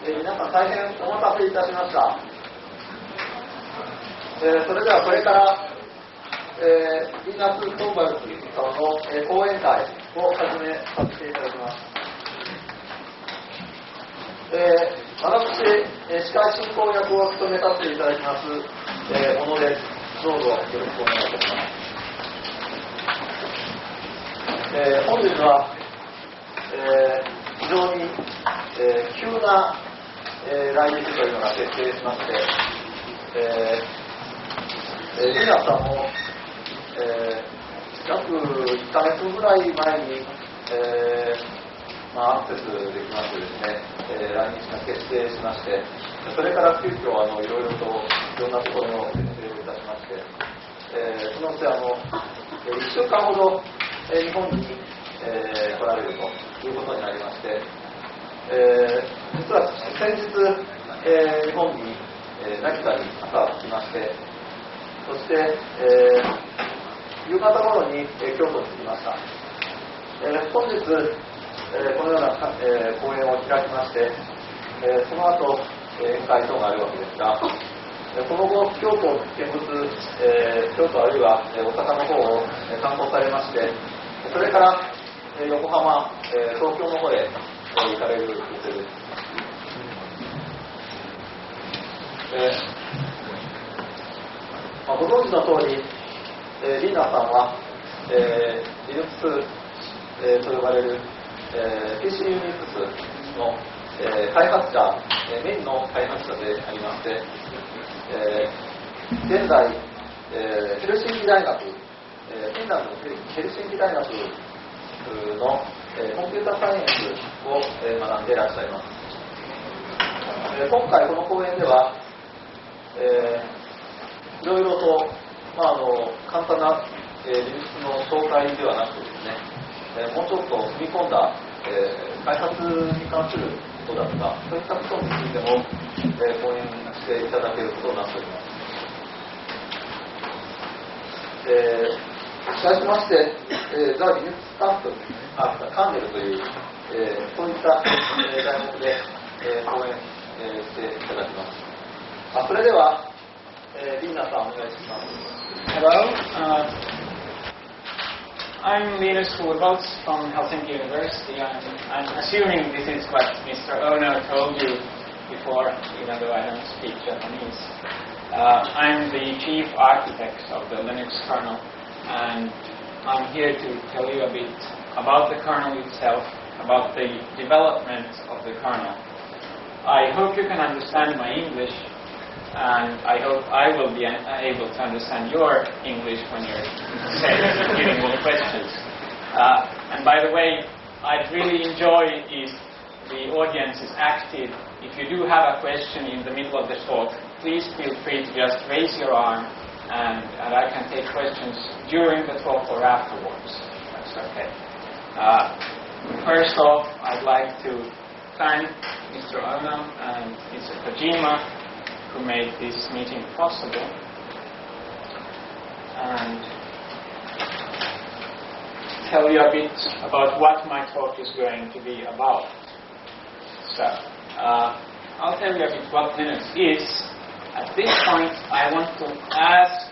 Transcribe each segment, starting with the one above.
皆さん大変お待たせいたしました。それではこれから、リーナス・トーバルズさんの、講演会を始めさせていただきます。私、司会進行役を務めさせていただきます、小野です。どうぞよろしくお願いいたします。本日は、非常に、急な、来日というのが決定しまして、リナさんも、約1ヶ月ぐらい前に、アクセスできましてですね、来日が決定しまして、それから急遽いろいろといろんなところの設定をいたしまして、そのうち1週間ほど、日本に、来られるということになりまして、実は先日、日本に、成田に朝着きまして、そして、夕方頃に、京都に着きました。本日、このような、講演を開きまして、その後、宴会等があるわけですが、その後、京都見物、京都あるいは大阪の方を観光されまして、それから横浜、東京の方へ行かれる予定です。ご存知の通り、リーナさんは、Linux、と呼ばれる、PC Unix の、開発者、メインの開発者でありまして、現在、ヘルシンキ大学、フィンランドのヘルシンキ大学の、コンピューターサイエンスを、学んでいらっしゃいます。今回この講演では、いろいろと、簡単な、Linux の紹介ではなくてですね、もうちょっと踏み込んだ、開発に関することだとか、そういったことについても、講演していただけることになっております。しかしまして、ザ・リヌクスカンプ、カーネルという、そういった題目で、講演、していただきます。それでは、リーナさんお願いします。Hello, I'm Linus Torvalds from Helsinki University. I'm assuming this is what Mr. Ono told you before, even though I don't speak Japanese. I'm the chief architect of the Linux kernel, and I'm here to tell you a bit about the kernel itself, about the development of the kernel. I hope you can understand my English, and I hope I will be able to understand your English when you're giving me questions. And by the way, I'd really enjoy if the audience is active. If you do have a question in the middle of the talk, please feel free to just raise your arm, and I can take questions during the talk or afterwards. That's okay. First off, I'd like to thank Mr. Ono and Mr. Kojima, who made this meeting possible, and tell you a bit about what my talk is going to be about. So, I'll tell you a bit what Linux is. At this point, I want to ask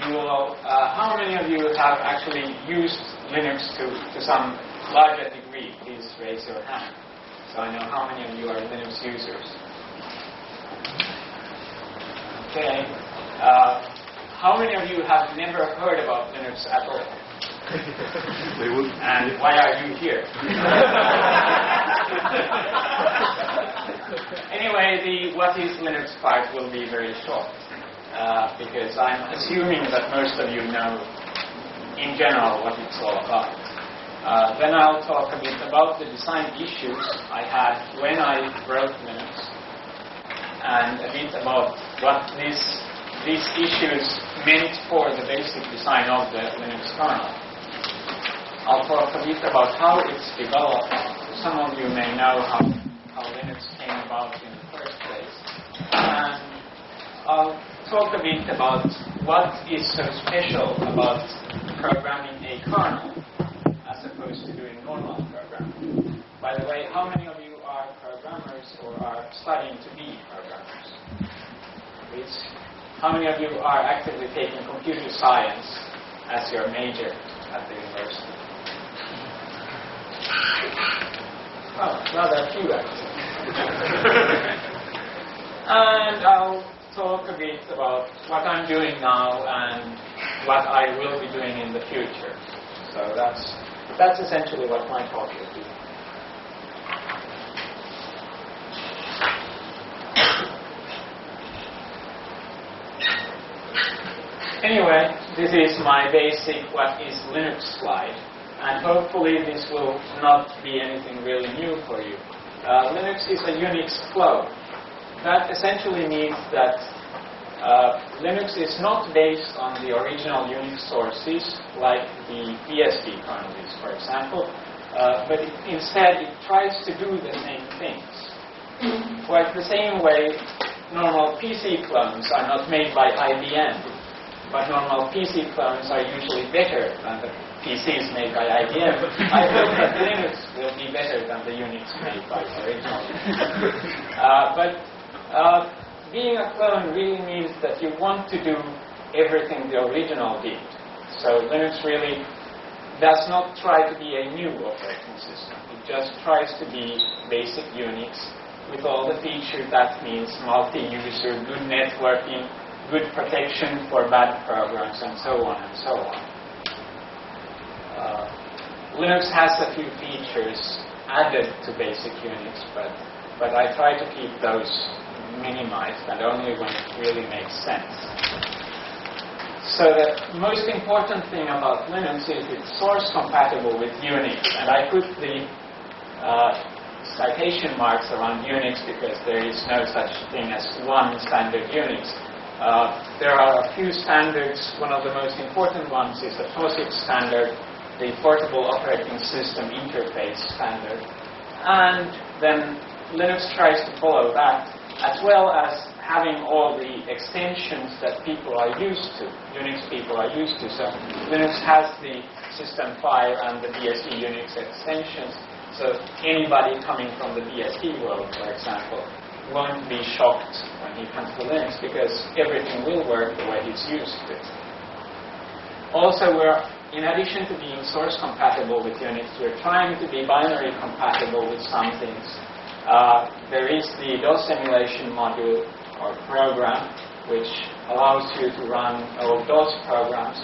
you all, how many of you have actually used Linux to some larger degree? Please raise your hand, so I know how many of you are Linux users. Okay. How many of you have never heard about Linux at all? And why are you here? Anyway, the what is Linux part will be very short, because I'm assuming that most of you know in general what it's all about. Then I'll talk a bit about the design issues I had when I wrote Linux, and a bit about what these issues meant for the basic design of the Linux kernel. I'll talk a bit about how it's developed. Some of you may know how Linux came about in the first place. And I'll talk a bit about what is so special about programming a kernel as opposed to doing normal programming. By the way, how many of you are are programmers or are studying to be programmers? Please. How many of you are actively taking computer science as your major at the university? Oh, rather few actually. And I'll talk a bit about what I'm doing now and what I will be doing in the future. So that's essentially what my talk will be. Anyway, this is my basic what is Linux slide, and hopefully this will not be anything really new for you. Linux is a Unix clone. That essentially means that Linux is not based on the original Unix sources like the BSD kernel is, for example, but instead it tries to do the same things. Quite the same way normal PC clones are not made by IBM, but normal PC clones are usually better than the PCs made by IBM. I hope that Linux will be better than the Unix made by original. But being a clone really means that you want to do everything the original did. So Linux really does not try to be a new operating system. It just tries to be basic Unix with all the features that means multi-user, good networking, good protection for bad programs, and so on and so on. Linux has a few features added to basic Unix, but I try to keep those minimized and only when it really makes sense. So the most important thing about Linux is it's source compatible with Unix, and I put the citation marks around Unix because there is no such thing as one standard Unix. There are a few standards. One of the most important ones is the POSIX standard, the Portable Operating System Interface standard. And then Linux tries to follow that, as well as having all the extensions that people are used to, Unix people are used to. So Linux has the System File and the BSD Unix extensions. So anybody coming from the BSD world, for example, won't be shocked when he comes to Linux because everything will work the way he's used to it. Also, in addition to being source compatible with Unix, we're trying to be binary compatible with some things. There is the DOS emulation module or program which allows you to run old DOS programs.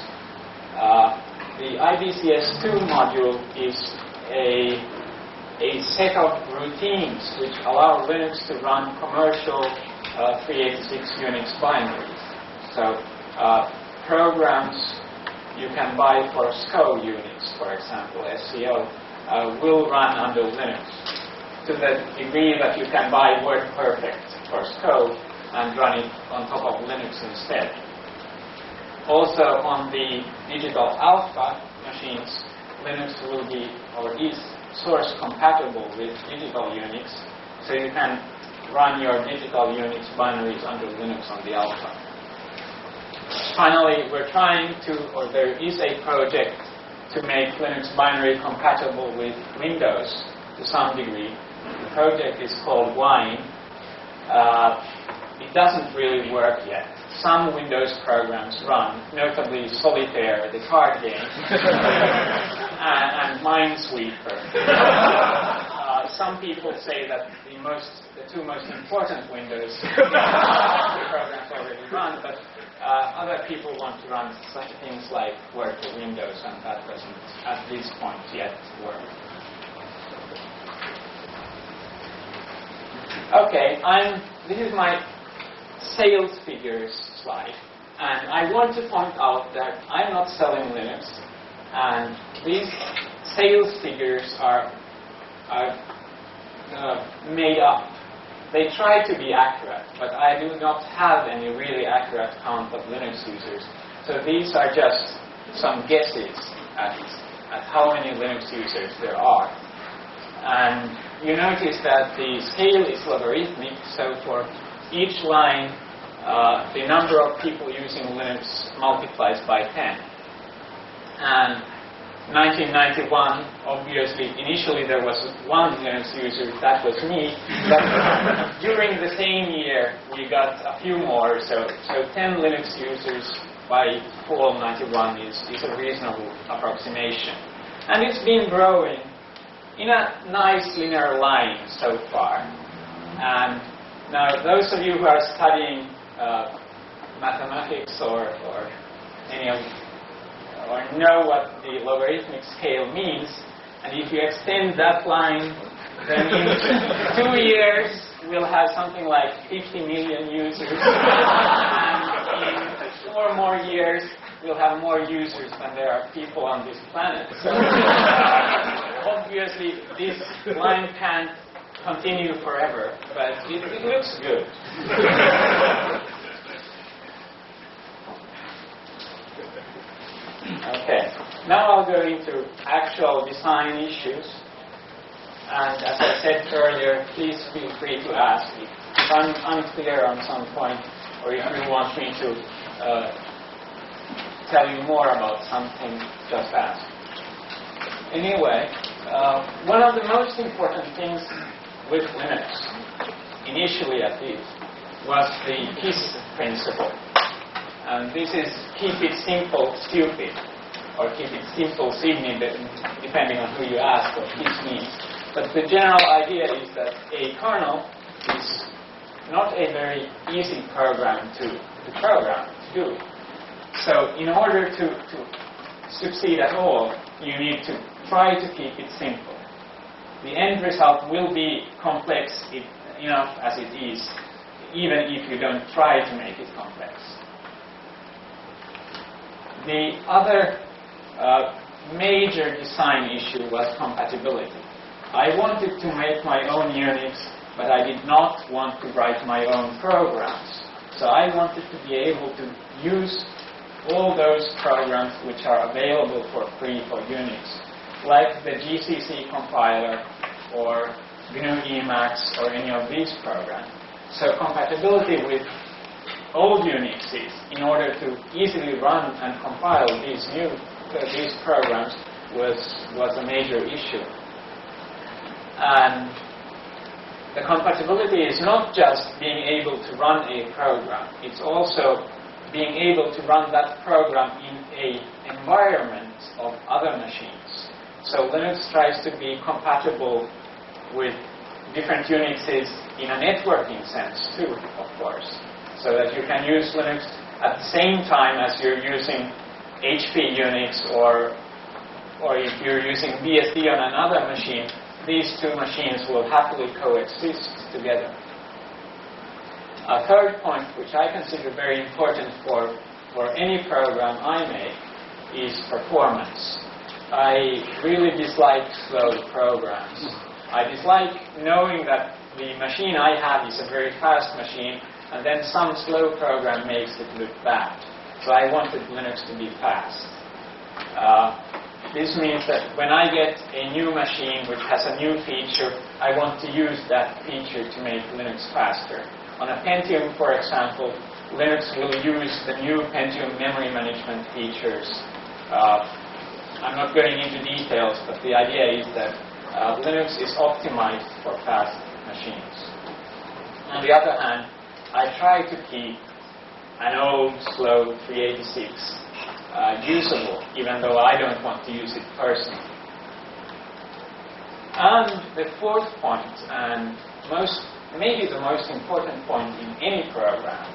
The IBCS2 module is a set of routines which allow Linux to run commercial 386 Unix binaries. So programs you can buy for SCO Unix, for example, SCO, will run under Linux to the degree that you can buy WordPerfect for SCO and run it on top of Linux instead. Also on the Digital Alpha machines, Linux will be or is source compatible with digital Unix, so you can run your digital Unix binaries under Linux on the Alpha. Finally, we're trying to, or there is a project to make Linux binary compatible with Windows to some degree. The project is called Wine. It doesn't really work yet. Some Windows programs run, notably Solitaire, the card game, and Minesweeper. Some people say that the two most important Windows programs already run, but other people want to run such things like Word for Windows, and that doesn't, at this point, yet work. Okay, this is my sales figures slide, and I want to point out that I'm not selling Linux, and these sales figures are made up. They try to be accurate, but I do not have any really accurate count of Linux users. So these are just some guesses at how many Linux users there are. And you notice that the scale is logarithmic, so for each line, the number of people using Linux multiplies by 10. And 1991, obviously, initially there was one Linux user, that was me, but during the same year we got a few more, so 10 Linux users by fall 91 is a reasonable approximation. And it's been growing in a nice linear line so far. And now those of you who are studying mathematics or any of or know what the logarithmic scale means, and if you extend that line, then in 2 years we'll have something like 50 million users, and in 4 more years we'll have more users than there are people on this planet. So obviously this line can't continue forever, but it looks good. Okay, now I'll go into actual design issues. And as I said earlier, please feel free to ask if I'm unclear on some point, or if you want me to tell you more about something, just ask. Anyway, one of the most important things with Linux, initially at least, was the KISS principle. And this is keep it simple, stupid, or keep it simple, signy, depending on who you ask what KISS means. But the general idea is that a kernel is not a very easy program to do. So in order to succeed at all, you need to try to keep it simple. The end result will be complex enough as it is, even if you don't try to make it complex. The other major design issue was compatibility. I wanted to make my own Unix, but I did not want to write my own programs. So I wanted to be able to use all those programs which are available for free for Unix, like the GCC compiler or GNU Emacs or any of these programs. So compatibility with old Unixes, in order to easily run and compile these programs, was a major issue. And the compatibility is not just being able to run a program, it's also being able to run that program in an environment of other machines. So Linux tries to be compatible with different Unixes in a networking sense too, of course, so that you can use Linux at the same time as you're using HP Unix, or if you're using BSD on another machine, these two machines will happily coexist together. A third point, which I consider very important for any program I make, is performance. I really dislike slow programs. I dislike knowing that the machine I have is a very fast machine, and then some slow program makes it look bad. So I wanted Linux to be fast. This means that when I get a new machine which has a new feature, I want to use that feature to make Linux faster. On a Pentium, for example, Linux will use the new Pentium memory management features. I'm not going into details, but the idea is that Linux is optimized for fast machines. On the other hand, I try to keep an old, slow 386 usable, even though I don't want to use it personally. And the fourth point, and maybe the most important point in any program,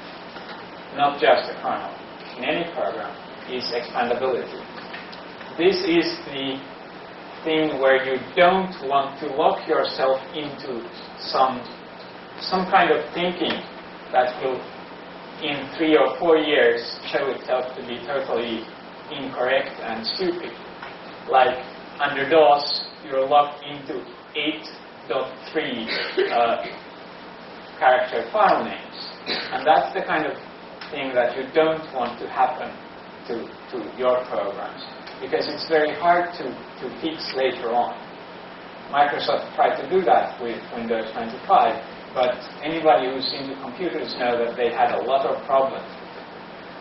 not just a kernel, in any program, is expandability. This is the thing where you don't want to lock yourself into some kind of thinking that will, in 3 or 4 years, show itself to be totally incorrect and stupid. Like under DOS, you're locked into 8.3 character file names. And that's the kind of thing that you don't want to happen to your programs, because it's very hard to fix later on. Microsoft tried to do that with Windows 95, but anybody who's into computers know that they had a lot of problems.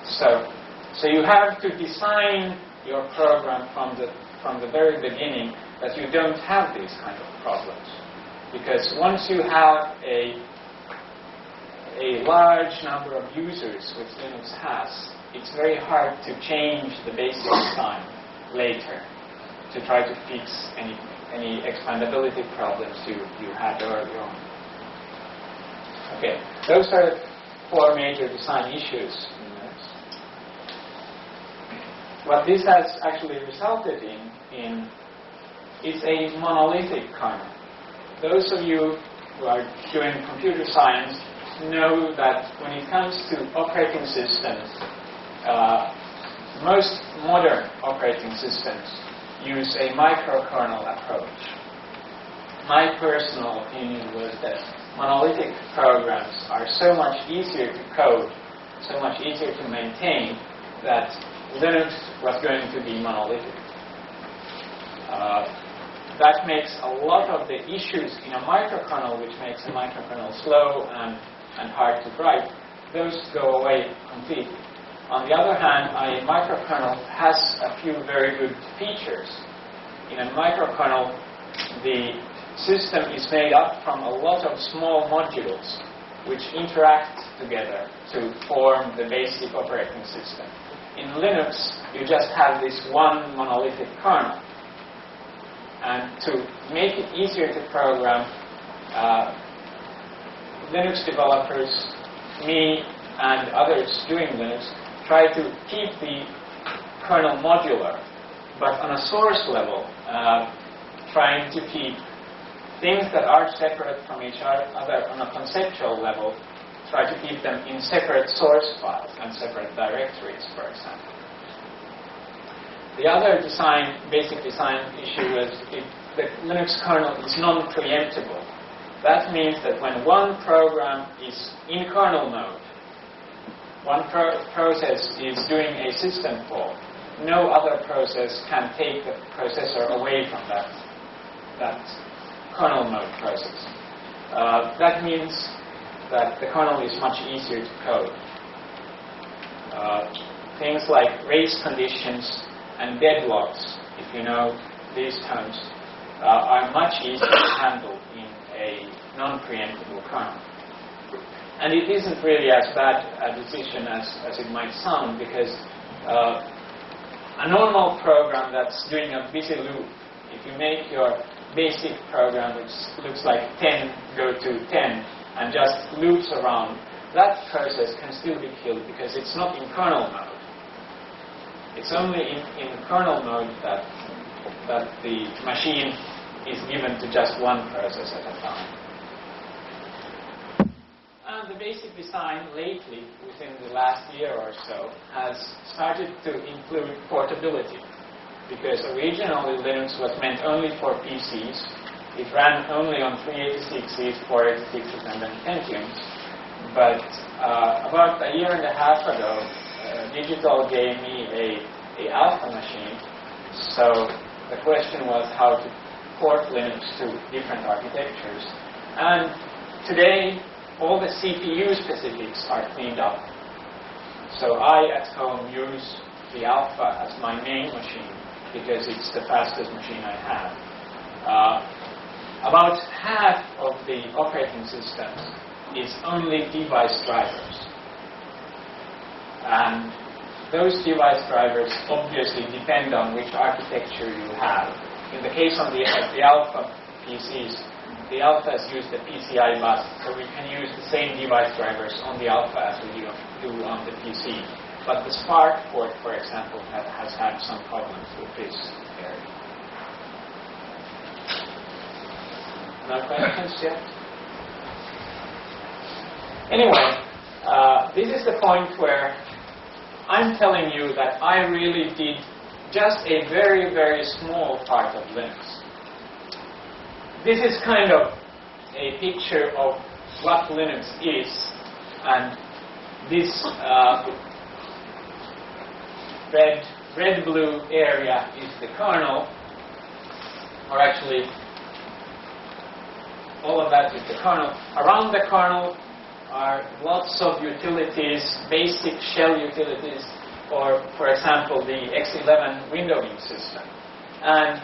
So you have to design your program from the from the very beginning that you don't have these kind of problems. Because once you have a large number of users, which Linux has, it's very hard to change the basic design later to try to fix any expandability problems you had early on. Okay, those are 4 major design issues in Linux. What this has actually resulted in is a monolithic kernel. Those of you who are doing computer science know that when it comes to operating systems, most modern operating systems use a microkernel approach. My personal opinion was that monolithic programs are so much easier to code, so much easier to maintain, that Linux was going to be monolithic. That makes a lot of the issues in a microkernel, which makes a microkernel slow and hard to write, those go away completely. On the other hand, a microkernel has a few very good features. In a microkernel, the system is made up from a lot of small modules which interact together to form the basic operating system. In Linux, you just have this one monolithic kernel. And to make it easier to program, Linux developers, me and others doing Linux, try to keep the kernel modular, but on a source level, trying to keep things that are separate from each other on a conceptual level, try to keep them in separate source files and separate directories, for example. The other basic design issue is the Linux kernel is non-preemptible. That means that when one program is in kernel mode, one process is doing a system call, no other process can take the processor away from that kernel mode process. That means that the kernel is much easier to code. Things like race conditions and deadlocks, if you know these terms, are much easier to handle in a non-preemptible kernel. And it isn't really as bad a decision as it might sound, because a normal program that's doing a busy loop, if you make your basic program which looks like 10 go to 10 and just loops around, that process can still be killed because it's not in kernel mode. It's only in kernel mode that the machine is given to just one process at a time. And the basic design lately, within the last year or so, has started to include portability. Because originally Linux was meant only for PCs. It ran only on 386s, 486s, and then Pentiums. But about a year and a half ago, Digital gave me a Alpha machine. So the question was how to port Linux to different architectures. And today, all the CPU specifics are cleaned up. So I, at home, use the Alpha as my main machine because it's the fastest machine I have. About half of the operating systems is only device drivers. And those device drivers obviously depend on which architecture you have. In the case of the Alpha PCs, the Alphas use the PCI bus, so we can use the same device drivers on the Alpha as we do on the PC. But the Spark port, for example, has had some problems with this area. No questions yet? Anyway, this is the point where I'm telling you that I really did just a very, very small part of Linux. This is kind of a picture of what Linux is, and this red-blue area is the kernel, or actually all of that is the kernel. Around the kernel are lots of utilities, basic shell utilities, or for example the X11 windowing system. And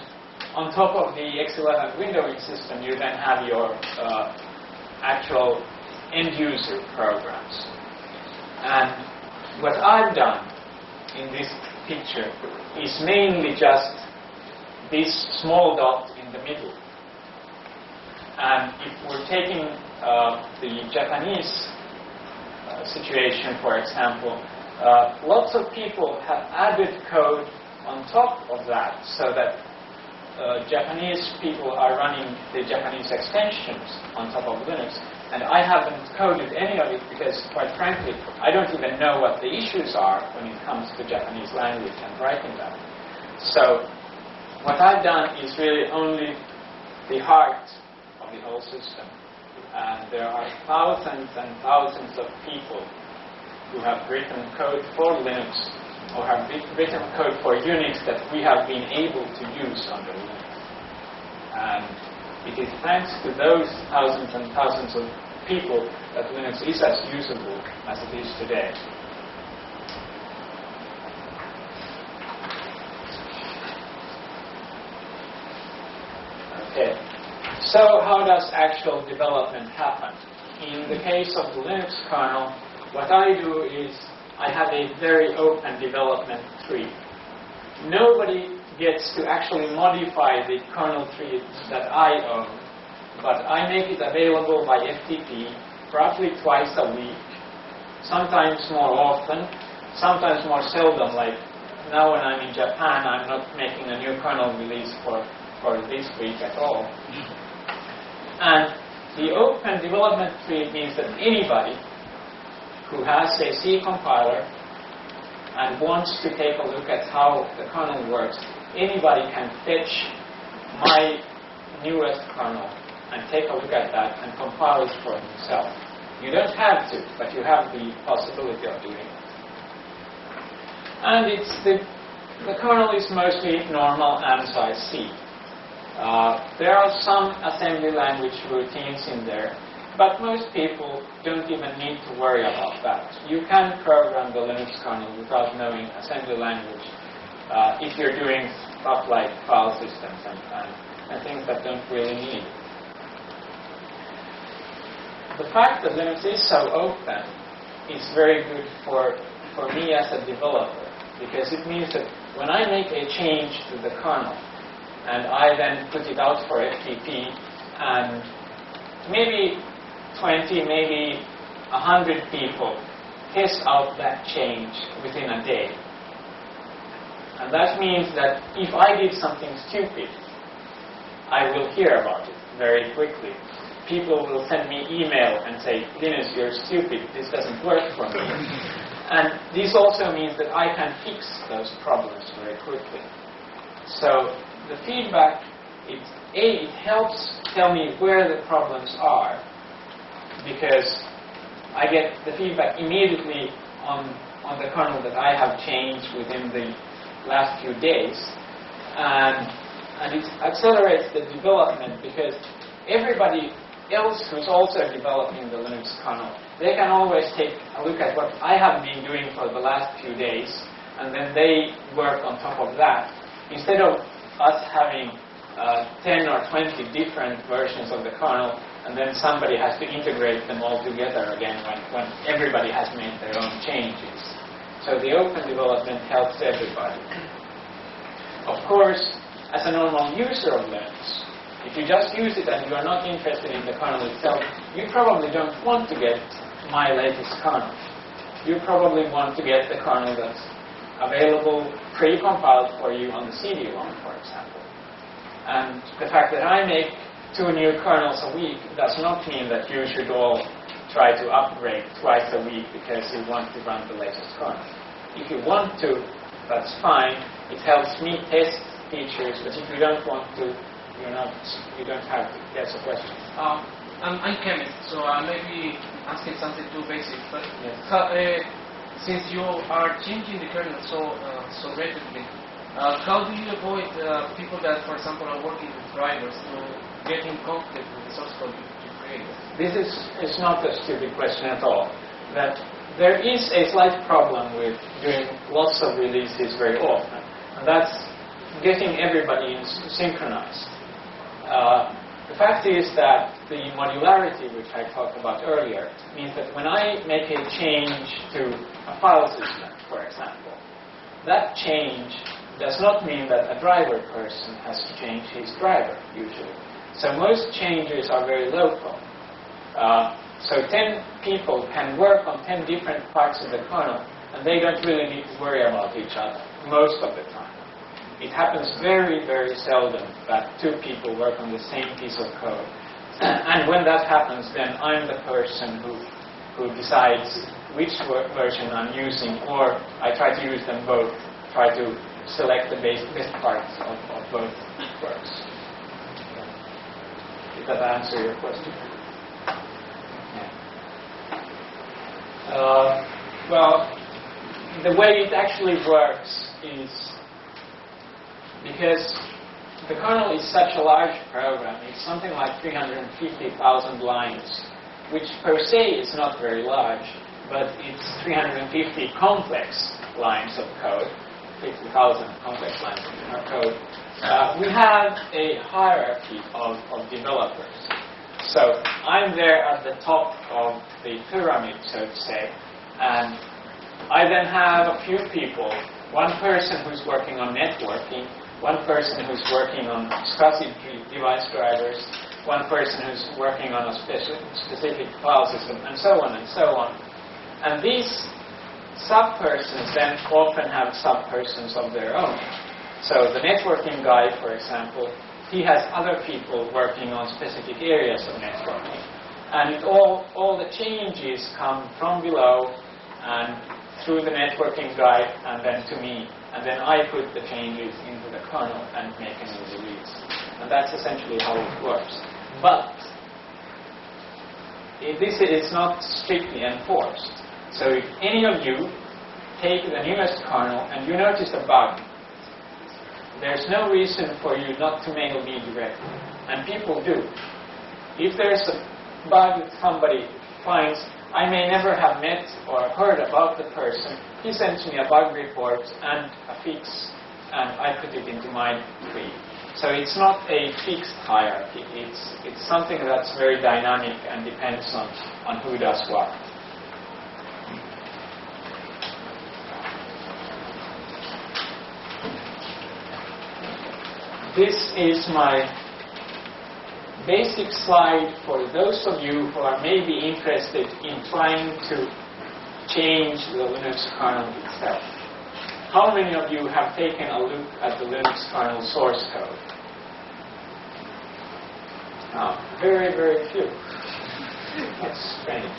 on top of the X11 windowing system, you then have your actual end-user programs. And what I've done in this picture is mainly just this small dot in the middle. And if we're taking the Japanese situation, for example, lots of people have added code on top of that so that Japanese people are running the Japanese extensions on top of Linux. And I haven't coded any of it because, quite frankly, I don't even know what the issues are when it comes to Japanese language and writing that. So what I've done is really only the heart of the whole system. And there are thousands and thousands of people who have written code for Linux or have written code for Unix that we have been able to use under Linux. And it is thanks to those thousands and thousands of people that Linux is as usable as it is today. Okay, so how does actual development happen? In the case of the Linux kernel, what I do is I have a very open development tree. Nobody gets to actually modify the kernel tree that I own, but I make it available by FTP roughly twice a week, sometimes more often, sometimes more seldom, like now when I'm in Japan, I'm not making a new kernel release for this week at all. And the open development tree means that anybody who has a C compiler and wants to take a look at how the kernel works, anybody can fetch my newest kernel and take a look at that and compile it for himself. You don't have to, but you have the possibility of doing it. And it's the kernel is mostly normal ARM-size C. There are some assembly language routines in there, but most people don't even need to worry about that. You can program the Linux kernel without knowing assembly language if you're doing stuff like file systems and things that don't really need it. The fact that Linux is so open is very good for me as a developer, because it means that when I make a change to the kernel and I then put it out for FTP and maybe 20, maybe 100 people test out that change within a day. And that means that if I did something stupid, I will hear about it very quickly. People will send me email and say, Linus, you're stupid, this doesn't work for me. And this also means that I can fix those problems very quickly. So the feedback, it helps tell me where the problems are, because I get the feedback immediately on the kernel that I have changed within the last few days. And it accelerates the development, because everybody else who's also developing the Linux kernel, they can always take a look at what I have been doing for the last few days, and then they work on top of that. Instead of us having 10 or 20 different versions of the kernel, and then somebody has to integrate them all together again when everybody has made their own changes. So the open development helps everybody. Of course, as a normal user of Linux, if you just use it and you are not interested in the kernel itself, you probably don't want to get my latest kernel. You probably want to get the kernel that's available pre-compiled for you on the CD-ROM, for example. And the fact that I make 2 new kernels a week does not mean that you should all try to upgrade twice a week because you want to run the latest kernel. If you want to, that's fine. It helps me test features, but if you don't want to, you don't have to. Yes, a question. I'm chemist, so I may be asking something too basic, but yes. Since you are changing the kernel so rapidly, how do you avoid people that, for example, are working with drivers to get in conflict with the source code you create? This is not a stupid question at all. That there is a slight problem with doing lots of releases very often, and that's getting everybody synchronized. The fact is that the modularity, which I talked about earlier, means that when I make a change to a file system, for example, that change does not mean that a driver person has to change his driver, usually. So most changes are very local. So 10 people can work on 10 different parts of the kernel, and they don't really need to worry about each other, most of the time. It happens very, very seldom that 2 people work on the same piece of code. And when that happens, then I'm the person who decides which version I'm using, or I try to use them both, try to select the best parts of both works. Did that answer your question? Yeah. Well, the way it actually works is because the kernel is such a large program, it's something like 350,000 lines, which per se is not very large, but it's 350 complex lines of code, 50,000 complex lines of code. We have a hierarchy of developers. So I'm there at the top of the pyramid, so to say, and I then have a few people, one person who's working on networking, one person who's working on SCSI device drivers, one person who's working on a specific file system, and so on and so on. And these sub-persons then often have sub-persons of their own. So the networking guy, for example, he has other people working on specific areas of networking. And all the changes come from below and through the networking guy and then to me. And then I put the changes into the kernel and make a new release. And that's essentially how it works. But this is not strictly enforced. So if any of you take the newest kernel and you notice a bug, there's no reason for you not to mail me directly. And people do. If there's a bug that somebody finds, I may never have met or heard about the person. He sends me a bug report and a fix, and I put it into my tree. So it's not a fixed hierarchy. It's something that's very dynamic and depends on who does what. This is my basic slide for those of you who are maybe interested in trying to change the Linux kernel itself. How many of you have taken a look at the Linux kernel source code? Very, very few. That's strange.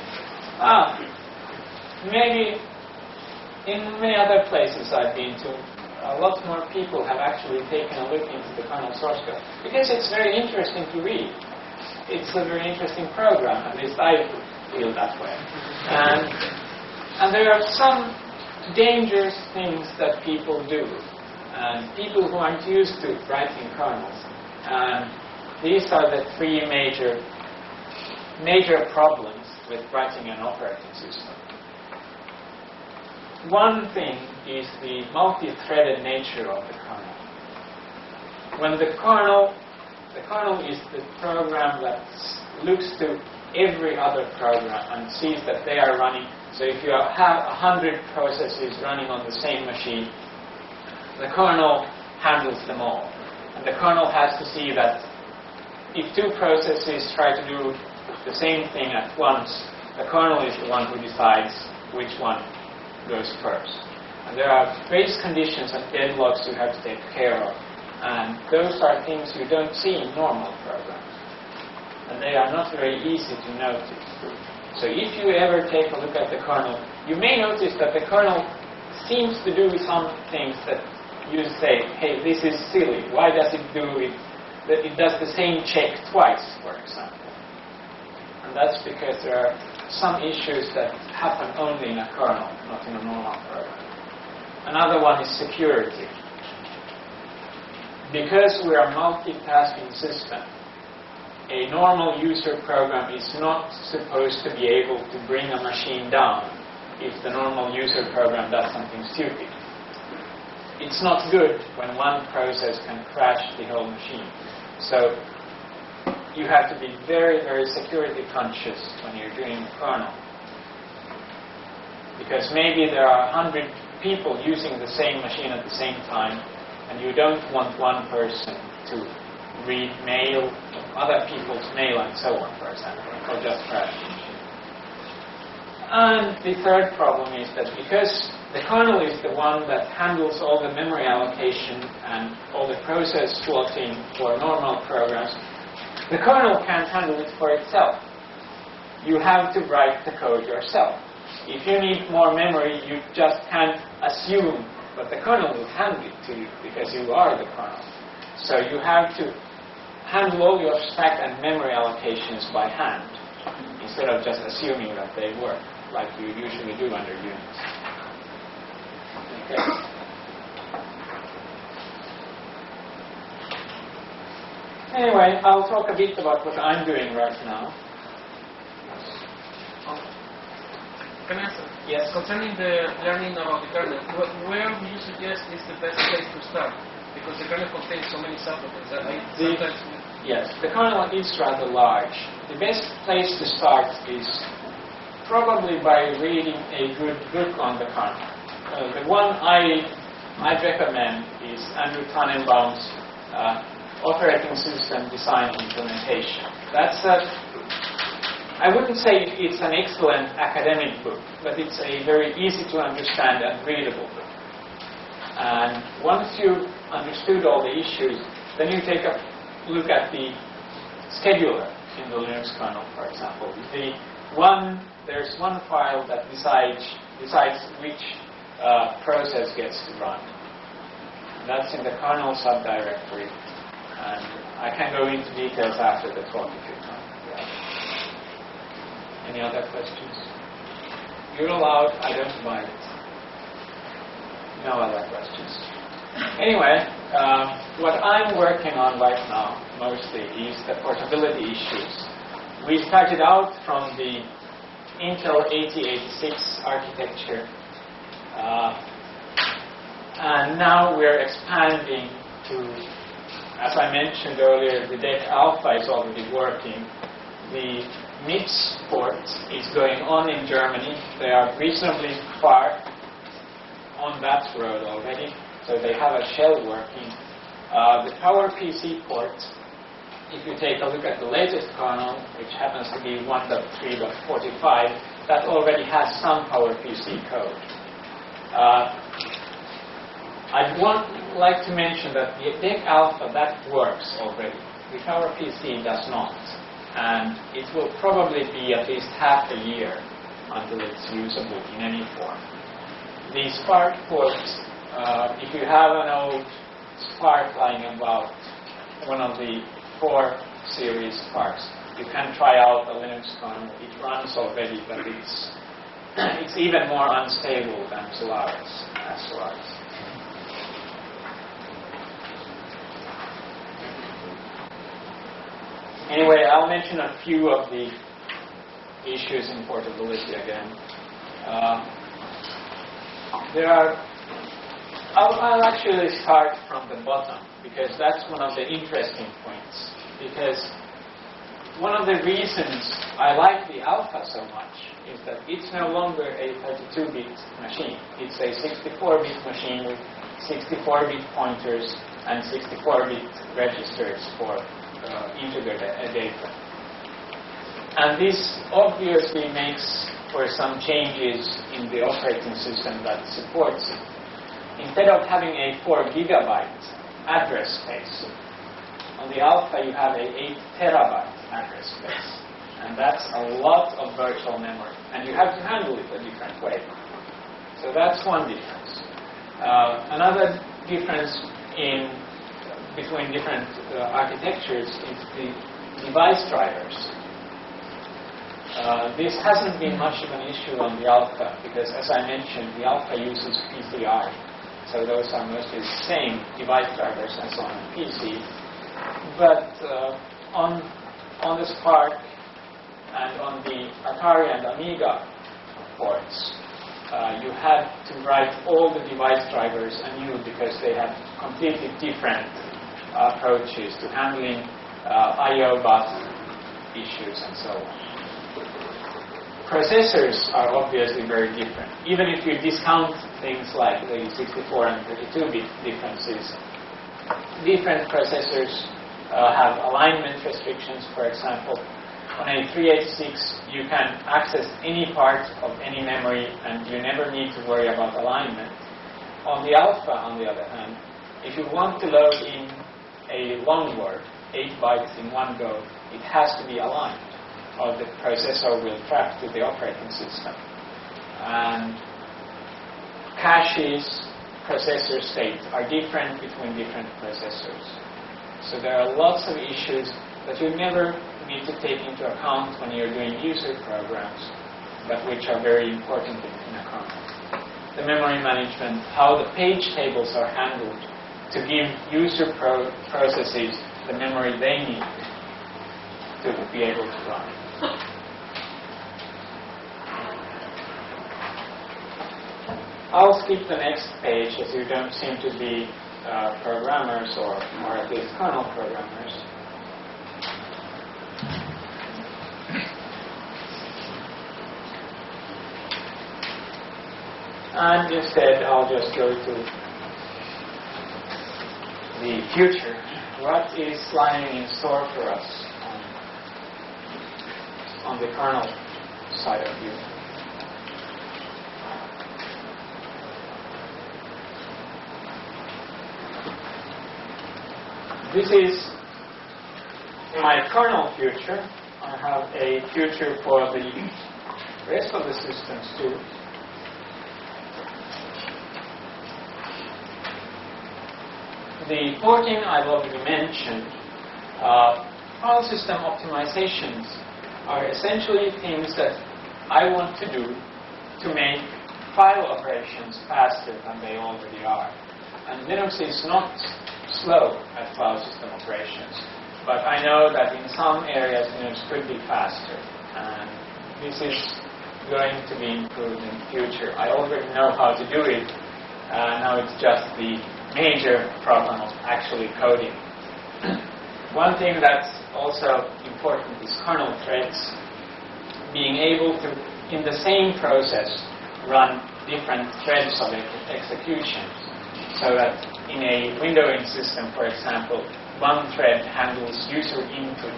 Maybe in many other places I've been to, a lot more people have actually taken a look into the kernel source code because it's very interesting to read. It's a very interesting program, at least I feel that way. And there are some dangerous things that people do, and people who aren't used to writing kernels. And these are the 3 major problems with writing an operating system. One thing is the multi-threaded nature of the kernel. When the kernel is the program that looks to every other program and sees that they are running. So if you have 100 processes running on the same machine, the kernel handles them all. And the kernel has to see that if 2 processes try to do the same thing at once, the kernel is the one who decides which one goes first. And there are race conditions and deadlocks you have to take care of. And those are things you don't see in normal programs. And they are not very easy to notice. So if you ever take a look at the kernel, you may notice that the kernel seems to do some things that you say, hey, this is silly. Why does it do it? That it does the same check twice, for example. And that's because there are some issues that happen only in a kernel, not in a normal program. Another one is security. Because we are a multitasking system, a normal user program is not supposed to be able to bring a machine down if the normal user program does something stupid. it's not good when one process can crash the whole machine. So you have to be very, very security conscious when you're doing kernel. Because maybe there are 100 people using the same machine at the same time, and you don't want one person to read mail, other people's mail and so on, for example, or just crash the machine. And the third problem is that because the kernel is the one that handles all the memory allocation and all the process slotting for normal programs, the kernel can't handle it for itself. You have to write the code yourself. If you need more memory, you just can't assume that the kernel will hand it to you because you are the kernel. So you have to handle all your stack and memory allocations by hand instead of just assuming that they work like you usually do under Unix. Okay. Anyway, I'll talk a bit about what I'm doing right now. Can I answer? Yes. Concerning the learning about the kernel, where do you suggest is the best place to start? Because the kernel contains so many subtopics that Yes, the kernel is rather large. The best place to start is probably by reading a good book on the kernel. The one I'd recommend is Andrew Tannenbaum's Operating System Design Implementation. That's I wouldn't say it's an excellent academic book, but it's a very easy to understand and readable book. And once you've understood all the issues, then you take a look at the scheduler in the Linux kernel, for example. There's one file that decides which process gets to run. That's in the kernel subdirectory, and I can go into details after the talk if you want. Any other questions? You're allowed, I don't mind it. No other questions. Anyway, what I'm working on right now, mostly, is the portability issues. We started out from the Intel 8086 architecture, and now we're expanding to, as I mentioned earlier, the DEC Alpha is already working. The MIPS port is going on in Germany. They are reasonably far on that road already, so they have a shell working. The PowerPC port, if you take a look at the latest kernel, which happens to be 1.3.45, that already has some PowerPC code. I'd like to mention that the DEC Alpha, that works already. The PowerPC does not. And it will probably be at least half a year until it's usable in any form. The Spark ports, if you have an old Spark lying about, one of the 4 series Sparks, you can try out the Linux kernel. It runs already, but it's even more unstable than Solaris. Anyway, I'll mention a few of the issues in portability again. I'll actually start from the bottom, because that's one of the interesting points. Because one of the reasons I like the Alpha so much is that it's no longer a 32-bit machine. It's a 64-bit machine with 64-bit pointers and 64-bit registers for integer data. And this obviously makes for some changes in the operating system that supports it. Instead of having a 4 gigabyte address space, on the Alpha you have a 8 terabyte address space. And that's a lot of virtual memory. And you have to handle it a different way. So that's one difference. Another difference between different architectures is the device drivers. This hasn't been much of an issue on the Alpha, because as I mentioned, the Alpha uses PCR. So those are mostly the same device drivers as on a PC. But on the Spark and on the Atari and Amiga ports, you had to write all the device drivers anew because they had completely different approaches to handling I/O bus issues and so on. Processors are obviously very different. Even if you discount things like the 64 and 32-bit differences, different processors have alignment restrictions. For example, on a 386 you can access any part of any memory and you never need to worry about alignment. On the Alpha, on the other hand, if you want to load in a long word, 8 bytes in one go, it has to be aligned, or the processor will track to the operating system. And caches, processor state are different between different processors. So there are lots of issues that you never need to take into account when you're doing user programs, but which are very important in a kernel. The memory management, how the page tables are handled to give user processes the memory they need to be able to run. I'll skip the next page as you don't seem to be programmers or at least kernel programmers. And instead I'll just go to the future. What is lying in store for us on the kernel side of you? This is my kernel future. I have a future for the rest of the systems too. The porting I've already mentioned. File system optimizations are essentially things that I want to do to make file operations faster than they already are. And Linux is not slow at file system operations, but I know that in some areas Linux could be faster, and this is going to be improved in the future. I already know how to do it. Now it's just the major problem of actually coding. One thing that's also important is kernel threads. Being able to, in the same process, run different threads of executions. So that in a windowing system, for example, one thread handles user input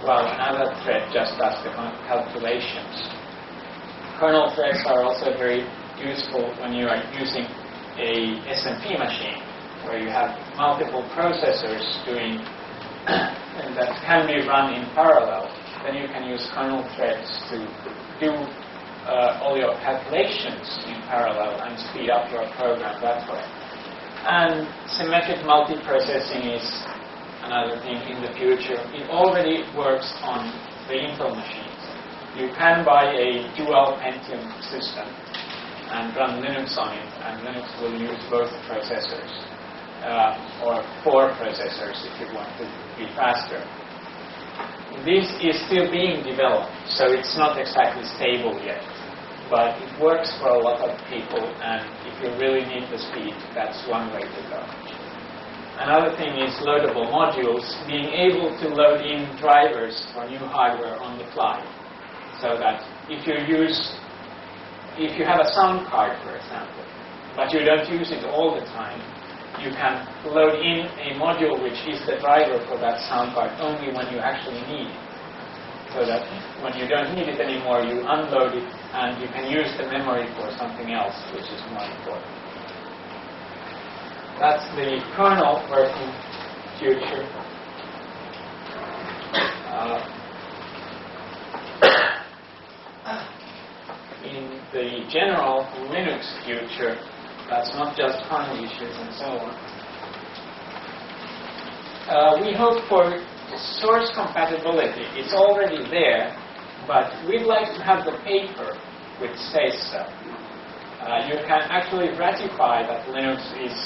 while another thread just does the calculations. Kernel threads are also very useful when you are using a SMP machine, where you have multiple processors doing and that can be run in parallel. Then you can use kernel threads to do all your calculations in parallel and speed up your program that way. And symmetric multiprocessing is another thing in the future. It already works on the Intel machines. You can buy a dual Pentium system and run Linux on it, and Linux will use both processors, or 4 processors if you want to be faster. This is still being developed, so it's not exactly stable yet, but it works for a lot of people, and if you really need the speed, that's one way to go. Another thing is loadable modules, being able to load in drivers for new hardware on the fly, so that if you have a sound card, for example, but you don't use it all the time, you can load in a module which is the driver for that sound card only when you actually need it. So that when you don't need it anymore, you unload it and you can use the memory for something else, which is more important. That's the kernel working future. In the general Linux future, that's not just kernel issues and so on. We hope for source compatibility. It's already there, but we'd like to have the paper which says so. You can actually ratify that Linux is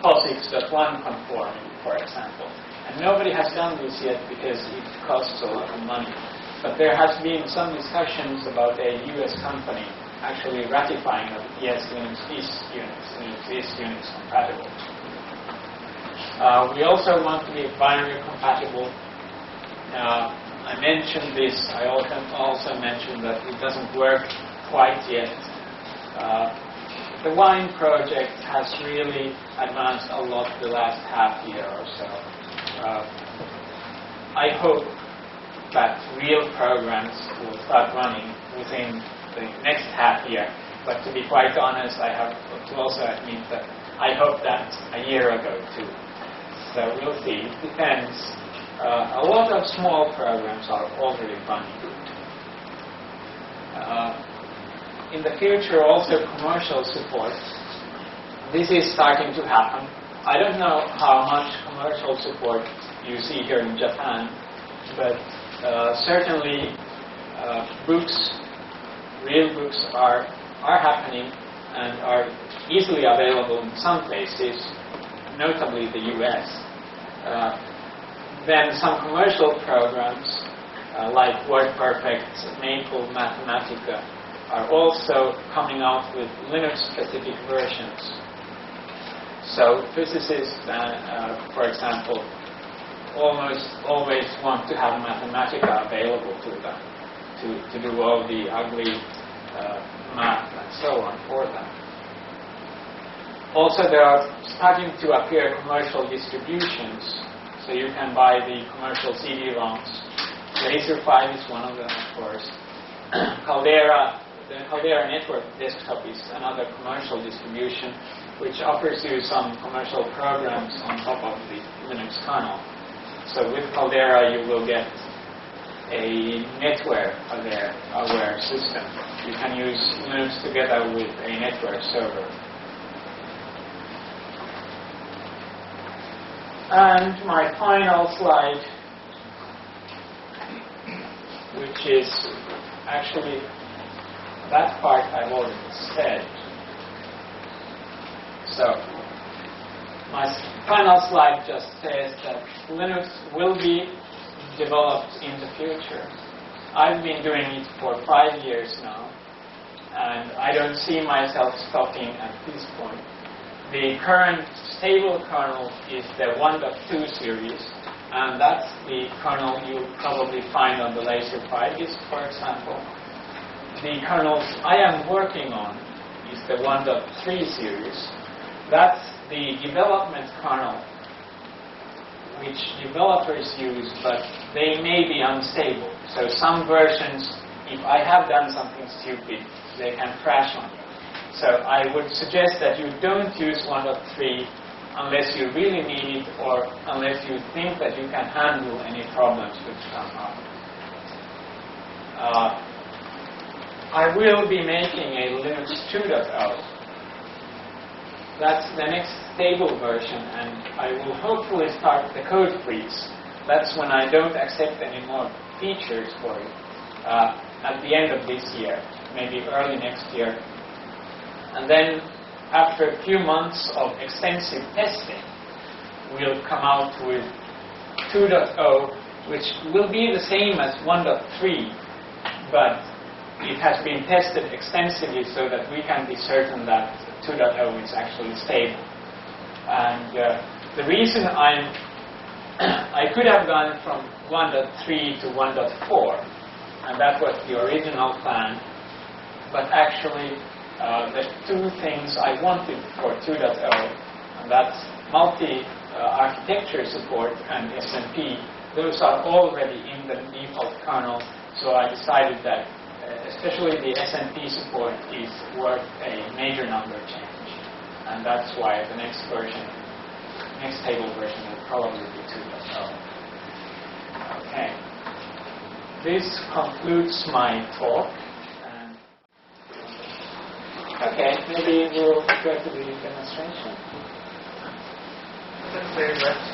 POSIX.1 conforming, for example. And nobody has done this yet because it costs a lot of money. But there has been some discussions about a US company actually ratifying that yes, Linux is Unix compatible. We also want to be binary compatible. I mentioned this. I also mentioned that it doesn't work quite yet. The Wine project has really advanced a lot the last half year or so. I hope that real programs will start running within the next half year. But to be quite honest, I have to also admit that I hoped that a year ago too. So we'll see. It depends. A lot of small programs are already running. In the future, also commercial support. This is starting to happen. I don't know how much commercial support you see here in Japan, but certainly real books are happening and are easily available in some places, notably the US. Then some commercial programs like WordPerfect, Maple, Mathematica are also coming out with Linux-specific versions. So physicists, for example, almost always want to have Mathematica available to them to do all the ugly math and so on for them. Also, there are starting to appear commercial distributions, so you can buy the commercial CD-ROMs. Laser5 is one of them, of course. Caldera, the Caldera Network desktop is another commercial distribution which offers you some commercial programs on top of the Linux kernel. So with Caldera you will get a netware-aware system. You can use Linux together with a network server. And my final slide, which is actually that part I've already said. So my final slide just says that Linux will be developed in the future. I've been doing it for 5 years now, and I don't see myself stopping at this point. The current stable kernel is the 1.2 series, and that's the kernel you'll probably find on the Laser5 disk, for example. The kernels I am working on is the 1.3 series. That's the development kernel which developers use, but they may be unstable. So some versions, if I have done something stupid, they can crash on you. So I would suggest that you don't use 1.3 unless you really need it or unless you think that you can handle any problems which come up. I will be making a Linux 2.0. That's the next stable version, and I will hopefully start the code freeze. That's when I don't accept any more features for it at the end of this year, maybe early next year. And then after a few months of extensive testing, we'll come out with 2.0, which will be the same as 1.3, but it has been tested extensively so that we can be certain that 2.0 is actually stable. And the reason I could have gone from 1.3 to 1.4, and that was the original plan, but actually the two things I wanted for 2.0, and that's multi-architecture support and SMP, those are already in the default kernel, so I decided that especially the SMP support is worth a major number change, and that's why the next stable version will probably be 2.0. Okay. This concludes my talk. Okay, maybe we'll go to the demonstration. Thanks very much.